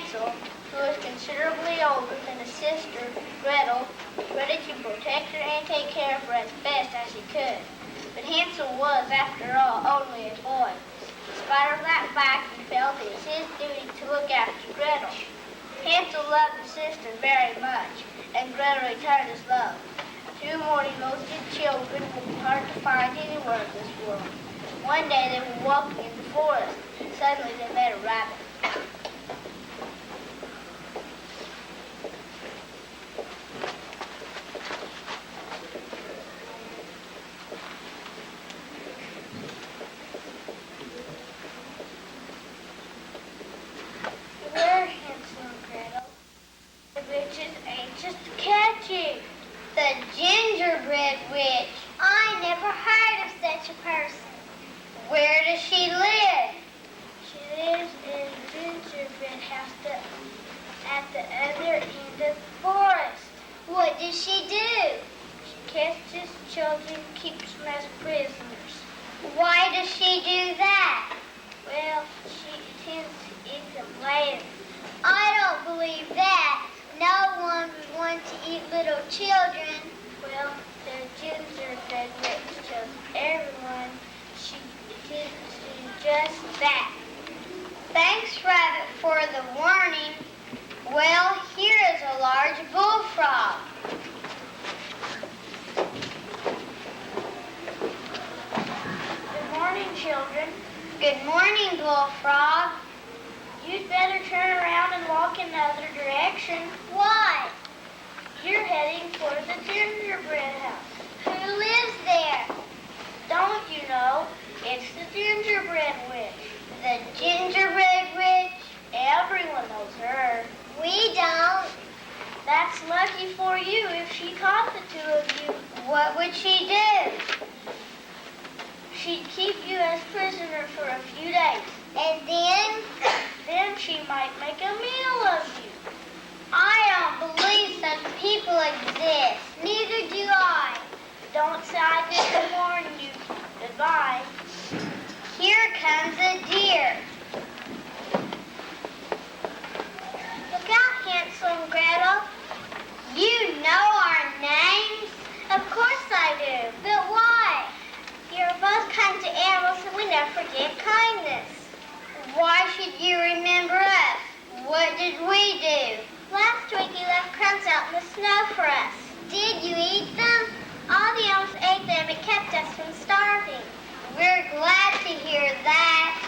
Hansel, who was considerably older than his sister, Gretel, ready to protect her and take care of her as best as he could. But Hansel was, after all, only a boy. In spite of that fact, he felt it was his duty to look after Gretel. Hansel loved his sister very much, and Gretel returned his love. Two morning those good children will be hard to find anywhere in this world. One day they were walking in the forest. Suddenly they met a rabbit. Where, Hansel and Gretel? The witch is anxious to catch you. The gingerbread witch. I never heard of such a person. Where does she live? She lives in the gingerbread house at the other end of the forest. What does she do? She catches children, keeps them as prisoners. Why does she do that? Well, she tends to eat them later. I don't believe that. No one would want to eat little children. Well, the gingerbread witch tells everyone she tends to do just that. Thanks, Rabbit, for the warning. Well, here is a large bullfrog. Good morning, children. Good morning, Bullfrog. You'd better turn around and walk in the other direction. Why? You're heading for the gingerbread house. Who lives there? Don't you know? It's the gingerbread witch. The gingerbread witch? Everyone knows her. We don't. That's lucky for you if she caught the two of you. What would she do? She'd keep you as prisoner for a few days. And then? Then she might make a meal of you. I don't believe such people exist. Neither do I. Don't say I didn't warn you. Goodbye. Here comes a deer. Look out, Hansel and Gretel. You know our names? Of course I do. But why? You're both kinds of animals and we never forget kindness. Why should you remember us? What did we do? Last week you left crumbs out in the snow for us. Did you eat them? All the animals ate them. It kept us from starving. We're glad to hear that.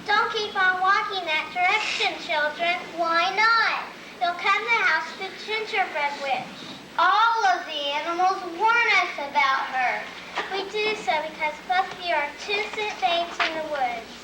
Don't keep on walking that direction, children. Why not? You'll come to the house of the gingerbread witch. All of the animals warn us about her. We do so because both of you are innocent babes in the woods.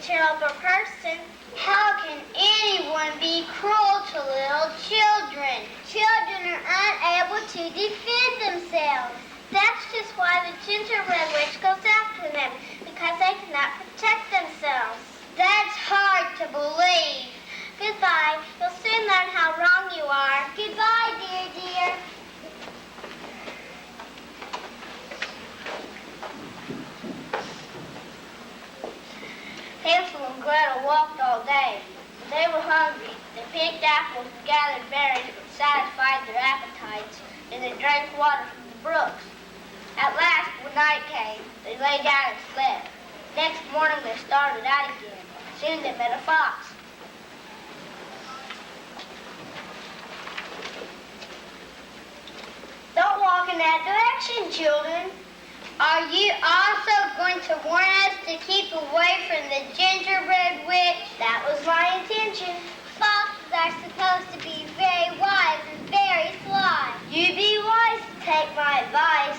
terrible person. How can anyone be cruel to little children? Children are unable to defend themselves. themselves. That's just why the gingerbread witch goes after them, because they cannot protect themselves. That's hard to believe. Goodbye. You'll soon learn how wrong you are. Goodbye, dear. Hansel and Gretel walked all day. They were hungry. They picked apples and gathered berries that satisfied their appetites, and they drank water from the brooks. At last, when night came, they lay down and slept. Next morning, they started out again. Soon they met a fox. Don't walk in that direction, children. Are you also going to warn us to keep away from the gingerbread witch? That was my intention. Foxes are supposed to be very wise and very sly. You be wise to take my advice.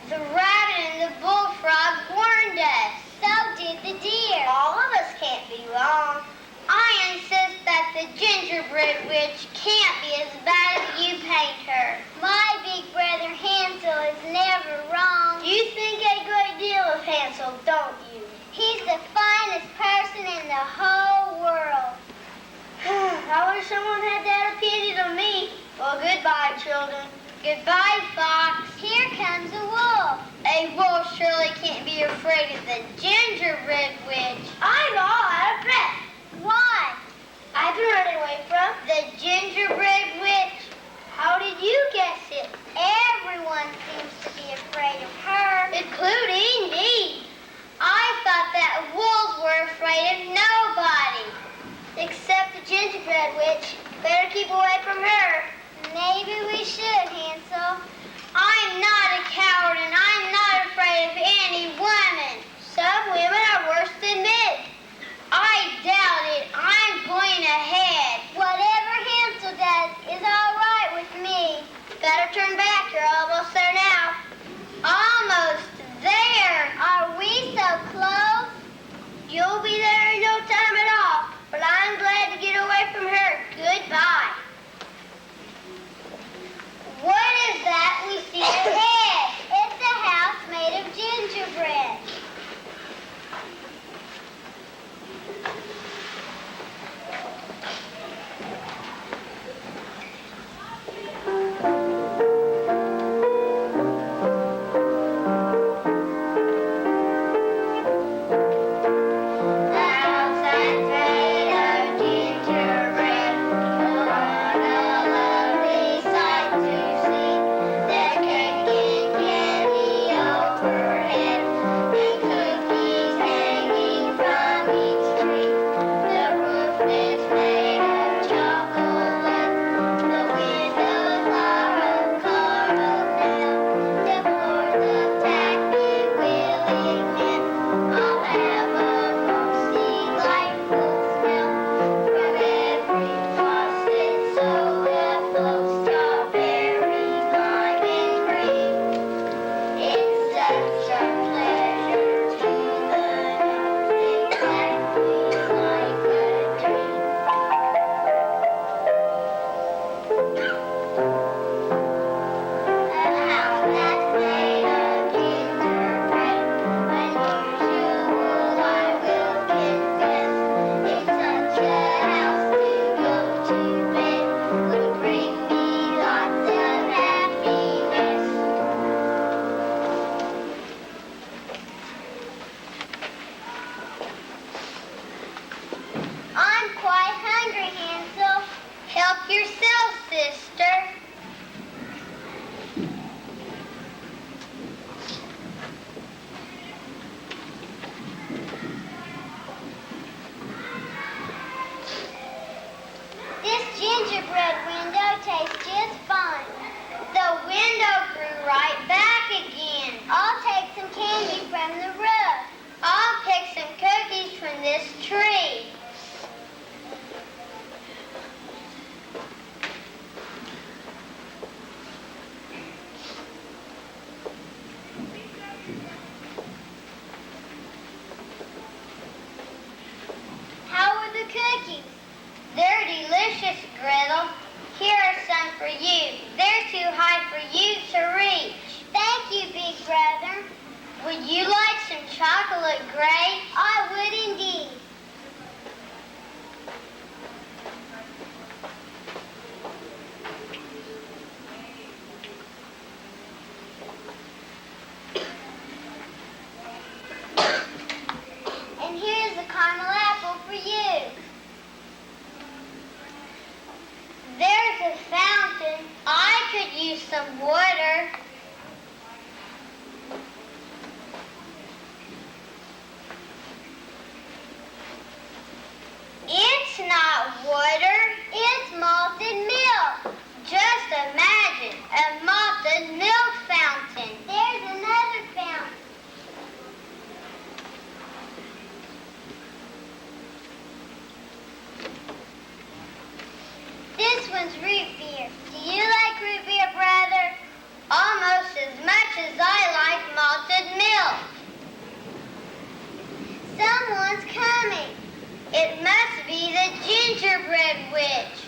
The rabbit and the bullfrog warned us. So did the deer. All of us can't be wrong. I insist that the gingerbread witch can't be as bad as you paint her. My big brother Hansel is never wrong. You think a great deal of Hansel, don't you? He's the finest person in the whole world. I wish someone had that opinion of me. Well, goodbye, children. Goodbye, Fox. Here comes a wolf. A wolf surely can't be afraid of the gingerbread witch. I'm all out of breath. Why? I've been running away from The gingerbread witch. How did you guess it? Everyone seems to be afraid of her. Including me. I thought that wolves were afraid of nobody. Except the gingerbread witch. Better keep away from her. Maybe we should, Hansel. I'm not a coward and I'm not afraid of any woman. Some women are worse than men. I doubt it. I'm going ahead. Whatever Hansel does is all right with me. Better turn back. You're almost there now. Almost there. Are we so close? You'll be there in no time at all. But I'm glad to get away from her. Goodbye. look great. I would indeed. And here's a caramel apple for you. There's a fountain. I could use some water. It's not water, it's malted milk. Just imagine a malted milk fountain. There's another fountain. This one's root beer. Do you like root beer, brother? Almost as much as I like malted milk. Someone's coming. It must be the gingerbread witch.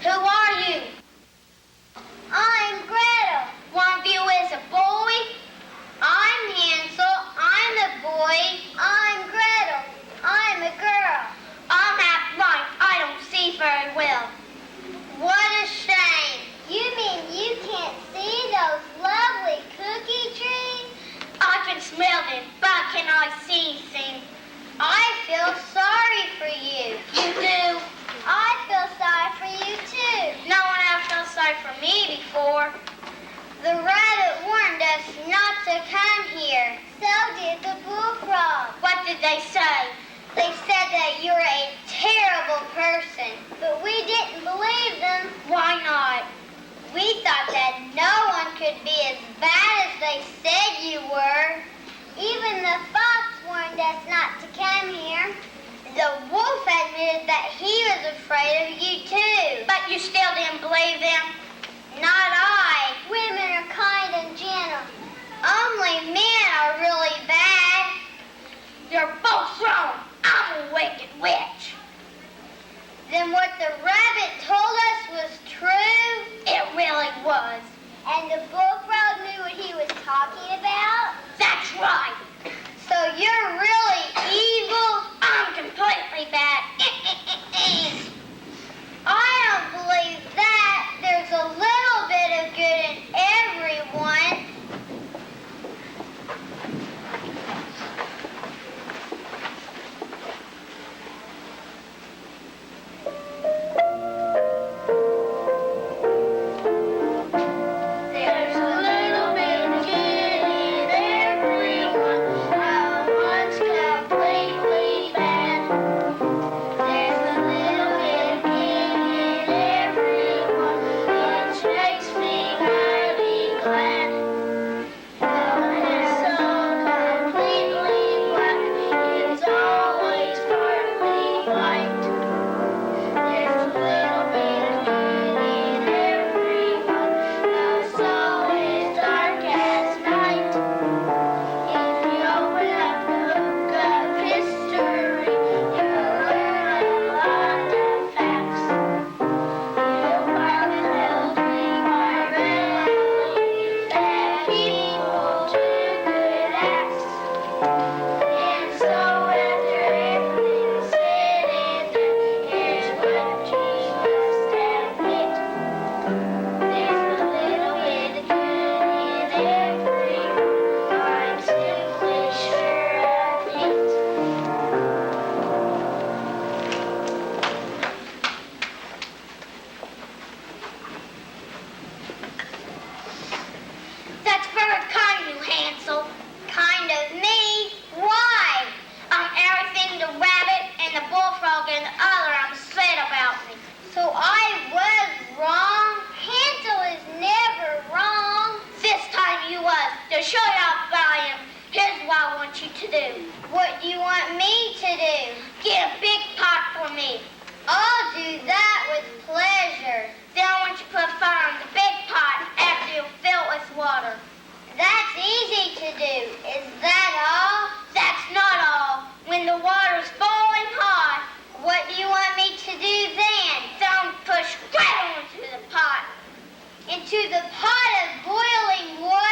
Who are you? I'm Gretel. One of you is a boy? I'm Hansel. I'm a boy. I'm Gretel. I'm a girl. I'm half blind. I don't see very well. What a shame. You mean you can't see those lovely cookie trees? I can smell them, but can I see anything? I feel sorry for you. You do? I feel sorry for you too. No one ever felt sorry for me before. The rabbit warned us not to come here. So did the bullfrog. What did they say? They said that you're a terrible person. But we didn't believe them. Why not? We thought that no one could be as bad as they said you were. Even the fox warned us not to come here. The wolf admitted that he was afraid of you too. But you still didn't believe them? Not I. Women are kind and gentle. Only men are really bad. You're both wrong. I'm a wicked witch. Then what the rabbit told us was true? It really was. And the bullfrog knew what he was talking about? That's right. So you're really evil? I'm completely bad. I don't believe that. There's a little bit of good in everyone. There's a little bit of good in everyone. No one's completely bad. There's a little bit of good in everyone, which makes me mighty glad. No one is so completely black. It's always partly white. There's a little bit of good in everyone, though so is dark as night. If you open up the book of history, you'll learn a lot of facts. You'll find that they'll be quite readily that people do good acts. And so after everything said and done, here's what you must admit. There's a little bit of good in everyone. I'm simply sure of it. That's very kind of you, Hansel. Kind of me? Why? I'm everything the rabbit and the bullfrog and the other said about me. So I was wrong? Hansel is never wrong. This time you was. To show you how bad I am, here's what I want you to do. What do you want me to do? Get a big pot for me. I'll do that with pleasure. Then I want you to put fire in the big pot after you fill it with water. That's easy to do. Is that all? That's not all. When the water's boiling hot, what do you want me to do then? Don't push right into the pot. Into the pot of boiling water?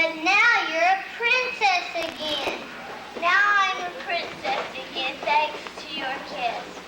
But now you're a princess again. Now I'm a princess again, thanks to your kiss.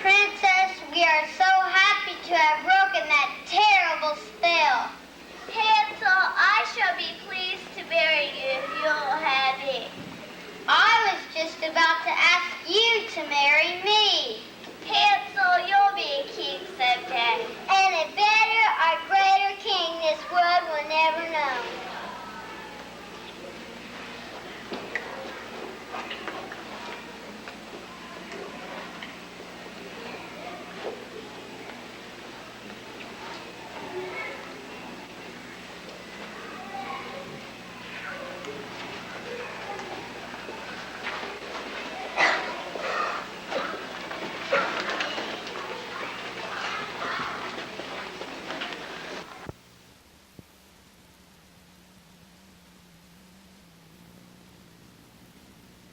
Princess, we are so happy to have broken that terrible spell. Hansel, I shall be pleased to marry you if you'll have it. I was just about to ask you to marry me.